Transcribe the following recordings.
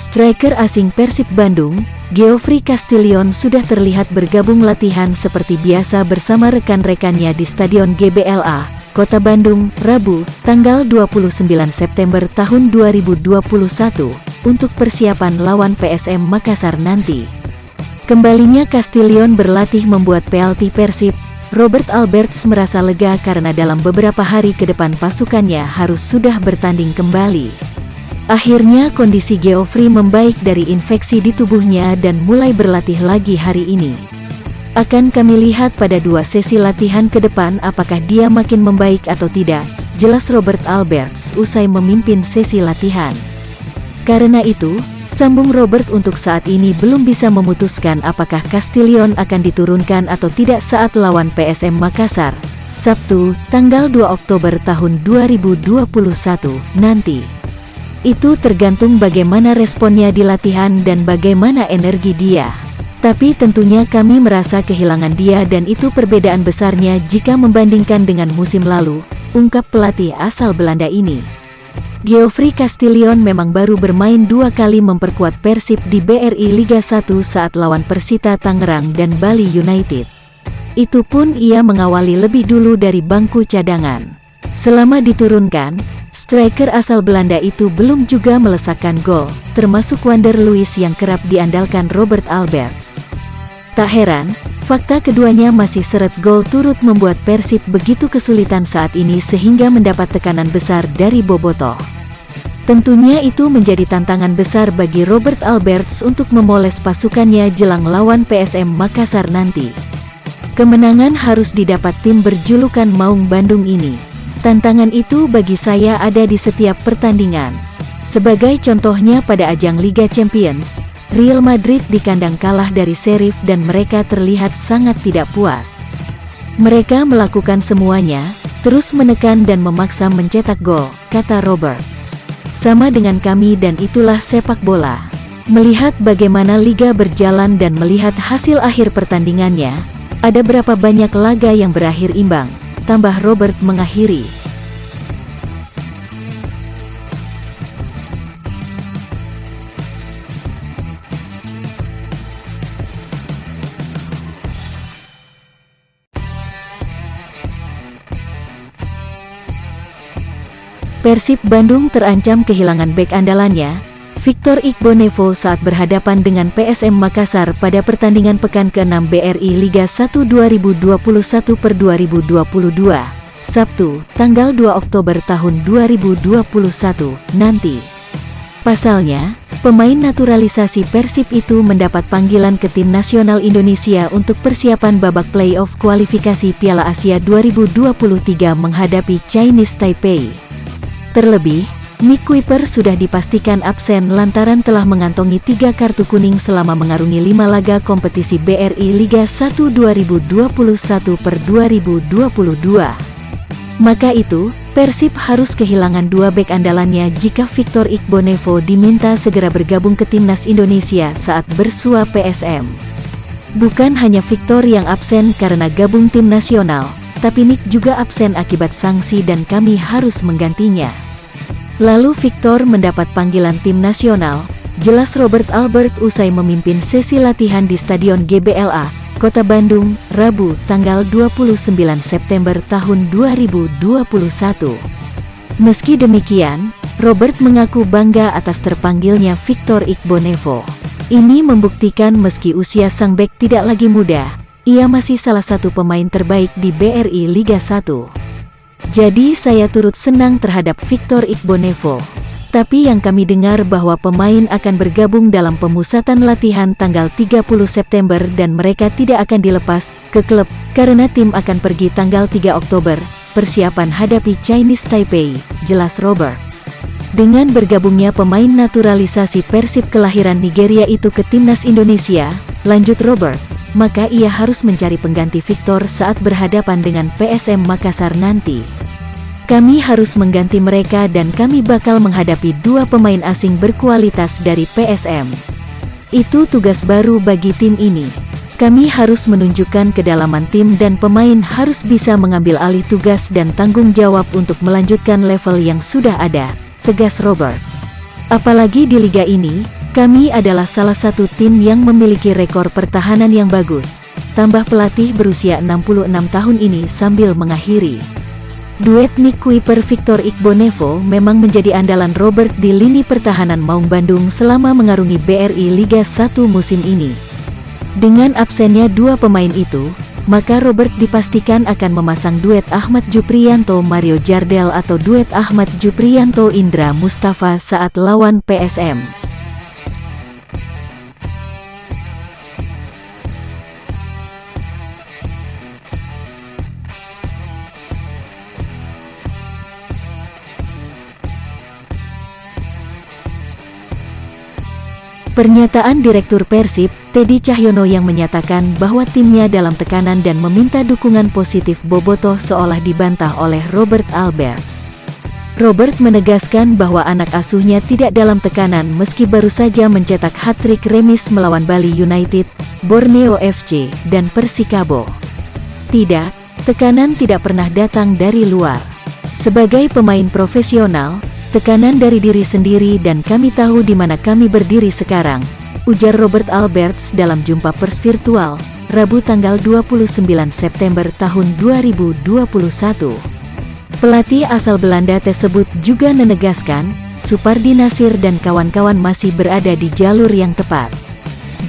Striker asing Persib Bandung, Geoffrey Castillion sudah terlihat bergabung latihan seperti biasa bersama rekan-rekannya di Stadion GBLA, Kota Bandung, Rabu, tanggal 29 September tahun 2021, untuk persiapan lawan PSM Makassar nanti. Kembalinya Castillion berlatih membuat PLT Persib, Robert Alberts merasa lega karena dalam beberapa hari ke depan pasukannya harus sudah bertanding kembali. Akhirnya kondisi Geoffrey membaik dari infeksi di tubuhnya dan mulai berlatih lagi hari ini. Akan kami lihat pada 2 sesi latihan ke depan apakah dia makin membaik atau tidak, jelas Robert Alberts usai memimpin sesi latihan. Karena itu, sambung Robert, untuk saat ini belum bisa memutuskan apakah Castillion akan diturunkan atau tidak saat lawan PSM Makassar, Sabtu, tanggal 2 Oktober tahun 2021 nanti. Itu tergantung bagaimana responnya di latihan dan bagaimana energi dia. Tapi tentunya kami merasa kehilangan dia dan itu perbedaan besarnya jika membandingkan dengan musim lalu, ungkap pelatih asal Belanda ini. Geoffrey Castillion memang baru bermain 2 kali memperkuat Persib di BRI Liga 1 saat lawan Persita Tangerang dan Bali United. Itu pun ia mengawali lebih dulu dari bangku cadangan. Selama diturunkan, striker asal Belanda itu belum juga melesakkan gol, termasuk Wander Luiz yang kerap diandalkan Robert Alberts. Tak heran, fakta keduanya masih seret gol turut membuat Persib begitu kesulitan saat ini sehingga mendapat tekanan besar dari Bobotoh. Tentunya itu menjadi tantangan besar bagi Robert Alberts untuk memoles pasukannya jelang lawan PSM Makassar nanti. Kemenangan harus didapat tim berjulukan Maung Bandung ini. Tantangan itu bagi saya ada di setiap pertandingan. Sebagai contohnya pada ajang Liga Champions, Real Madrid di kandang kalah dari Sheriff dan mereka terlihat sangat tidak puas. Mereka melakukan semuanya, terus menekan dan memaksa mencetak gol, kata Robert. Sama dengan kami dan itulah sepak bola. Melihat bagaimana liga berjalan dan melihat hasil akhir pertandingannya, ada berapa banyak laga yang berakhir imbang, tambah Robert mengakhiri. Persib Bandung terancam kehilangan bek andalannya, Victor Igbonevo saat berhadapan dengan PSM Makassar pada pertandingan pekan ke-6 BRI Liga 1 2021/2022, Sabtu, tanggal 2 Oktober tahun 2021 nanti. Pasalnya, pemain naturalisasi Persib itu mendapat panggilan ke tim nasional Indonesia untuk persiapan babak playoff kualifikasi Piala Asia 2023 menghadapi Chinese Taipei. Terlebih, Nick Kuiper sudah dipastikan absen lantaran telah mengantongi 3 kartu kuning selama mengarungi 5 laga kompetisi BRI Liga 1 2021/2022. Maka itu, Persib harus kehilangan 2 bek andalannya jika Victor Igbonevo diminta segera bergabung ke timnas Indonesia saat bersua PSM. Bukan hanya Victor yang absen karena gabung tim nasional, tapi Nick juga absen akibat sanksi dan kami harus menggantinya. Lalu Victor mendapat panggilan tim nasional, jelas Robert Albert usai memimpin sesi latihan di Stadion GBLA, Kota Bandung, Rabu, tanggal 29 September tahun 2021. Meski demikian, Robert mengaku bangga atas terpanggilnya Victor Igbonevo. Ini membuktikan meski usia sang bek tidak lagi muda, ia masih salah satu pemain terbaik di BRI Liga 1. Jadi saya turut senang terhadap Victor Igbonevo. Tapi yang kami dengar bahwa pemain akan bergabung dalam pemusatan latihan tanggal 30 September dan mereka tidak akan dilepas ke klub karena tim akan pergi tanggal 3 Oktober, persiapan hadapi Chinese Taipei, jelas Robert. Dengan bergabungnya pemain naturalisasi Persib kelahiran Nigeria itu ke timnas Indonesia, lanjut Robert, maka ia harus mencari pengganti Victor saat berhadapan dengan PSM Makassar nanti. Kami harus mengganti mereka dan kami bakal menghadapi 2 pemain asing berkualitas dari PSM. Itu tugas baru bagi tim ini. Kami harus menunjukkan kedalaman tim dan pemain harus bisa mengambil alih tugas dan tanggung jawab untuk melanjutkan level yang sudah ada, tegas Robert. Apalagi di liga ini, Kami adalah salah satu tim yang memiliki rekor pertahanan yang bagus, tambah pelatih berusia 66 tahun ini sambil mengakhiri. Duet Nick Kuiper-Victor Igbonnevo memang menjadi andalan Robert di lini pertahanan Maung Bandung selama mengarungi BRI Liga 1 musim ini. Dengan absennya dua pemain itu, maka Robert dipastikan akan memasang duet Ahmad Jupriyanto-Mario Jardel atau duet Ahmad Jupriyanto-Indra Mustafa saat lawan PSM. Pernyataan Direktur Persib, Teddy Cahyono yang menyatakan bahwa timnya dalam tekanan dan meminta dukungan positif Bobotoh seolah dibantah oleh Robert Alberts. Robert menegaskan bahwa anak asuhnya tidak dalam tekanan meski baru saja mencetak hat-trick remis melawan Bali United, Borneo FC, dan Persikabo. Tidak, tekanan tidak pernah datang dari luar. Sebagai pemain profesional, tekanan dari diri sendiri dan kami tahu di mana kami berdiri sekarang, ujar Robert Alberts dalam jumpa pers virtual, Rabu tanggal 29 September tahun 2021. Pelatih asal Belanda tersebut juga menegaskan, Supardi Nasir dan kawan-kawan masih berada di jalur yang tepat.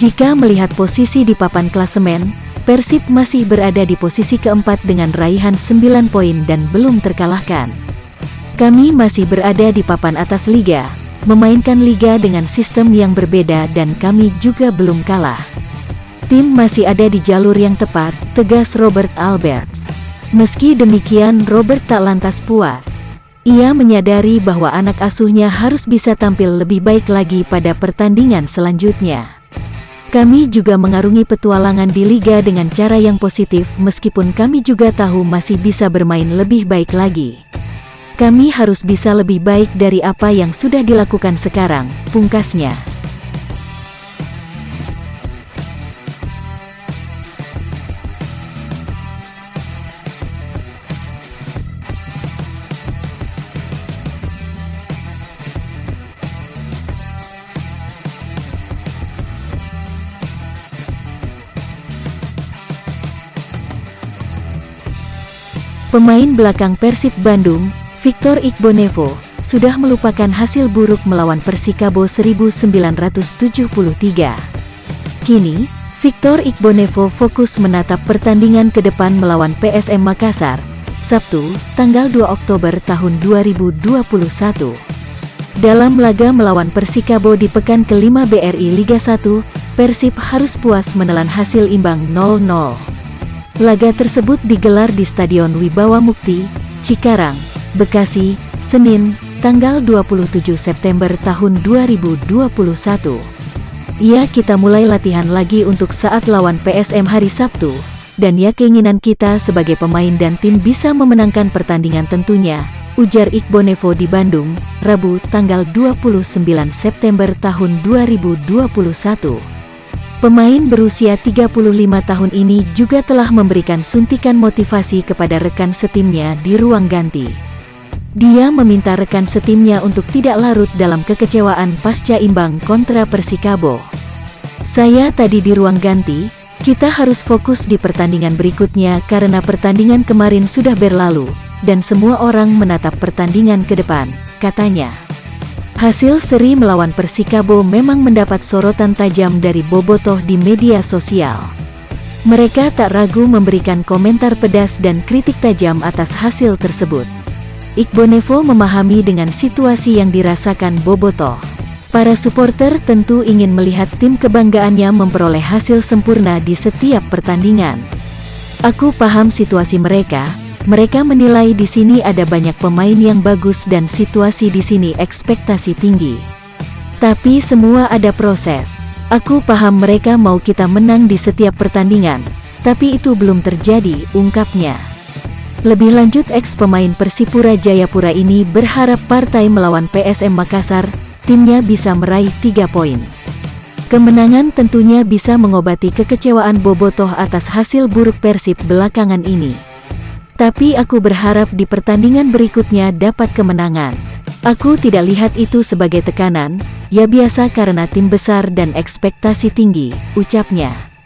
Jika melihat posisi di papan klasemen, Persib masih berada di posisi keempat dengan raihan 9 poin dan belum terkalahkan. Kami masih berada di papan atas liga, memainkan liga dengan sistem yang berbeda dan kami juga belum kalah. Tim masih ada di jalur yang tepat, tegas Robert Alberts. Meski demikian, Robert tak lantas puas. Ia menyadari bahwa anak asuhnya harus bisa tampil lebih baik lagi pada pertandingan selanjutnya. Kami juga mengarungi petualangan di liga dengan cara yang positif meskipun kami juga tahu masih bisa bermain lebih baik lagi. Kami harus bisa lebih baik dari apa yang sudah dilakukan sekarang, pungkasnya. Pemain belakang Persib Bandung, Victor Igbonnevo, sudah melupakan hasil buruk melawan Persikabo 1973. Kini, Victor Igbonnevo fokus menatap pertandingan ke depan melawan PSM Makassar, Sabtu, tanggal 2 Oktober tahun 2021. Dalam laga melawan Persikabo di pekan ke-5 BRI Liga 1, Persib harus puas menelan hasil imbang 0-0. Laga tersebut digelar di Stadion Wibawa Mukti, Cikarang, Bekasi, Senin, tanggal 27 September tahun 2021. Ya, kita mulai latihan lagi untuk saat lawan PSM hari Sabtu, dan ya keinginan kita sebagai pemain dan tim bisa memenangkan pertandingan tentunya, ujar Igbonnevo di Bandung, Rabu tanggal 29 September tahun 2021. Pemain berusia 35 tahun ini juga telah memberikan suntikan motivasi kepada rekan setimnya di ruang ganti. Dia meminta rekan setimnya untuk tidak larut dalam kekecewaan pasca imbang kontra Persikabo. Saya tadi di ruang ganti, kita harus fokus di pertandingan berikutnya karena pertandingan kemarin sudah berlalu, dan semua orang menatap pertandingan ke depan, katanya. Hasil seri melawan Persikabo memang mendapat sorotan tajam dari Bobotoh di media sosial. Mereka tak ragu memberikan komentar pedas dan kritik tajam atas hasil tersebut. Igbonnevo memahami dengan situasi yang dirasakan Bobotoh. Para supporter tentu ingin melihat tim kebanggaannya memperoleh hasil sempurna di setiap pertandingan. Aku paham situasi mereka. Mereka menilai di sini ada banyak pemain yang bagus dan situasi di sini ekspektasi tinggi. Tapi semua ada proses. Aku paham mereka mau kita menang di setiap pertandingan, tapi itu belum terjadi, ungkapnya. Lebih lanjut, ex-pemain Persipura Jayapura ini berharap partai melawan PSM Makassar, timnya bisa meraih 3 poin. Kemenangan tentunya bisa mengobati kekecewaan Bobotoh atas hasil buruk Persib belakangan ini. Tapi aku berharap di pertandingan berikutnya dapat kemenangan. Aku tidak lihat itu sebagai tekanan, ya biasa karena tim besar dan ekspektasi tinggi, ucapnya.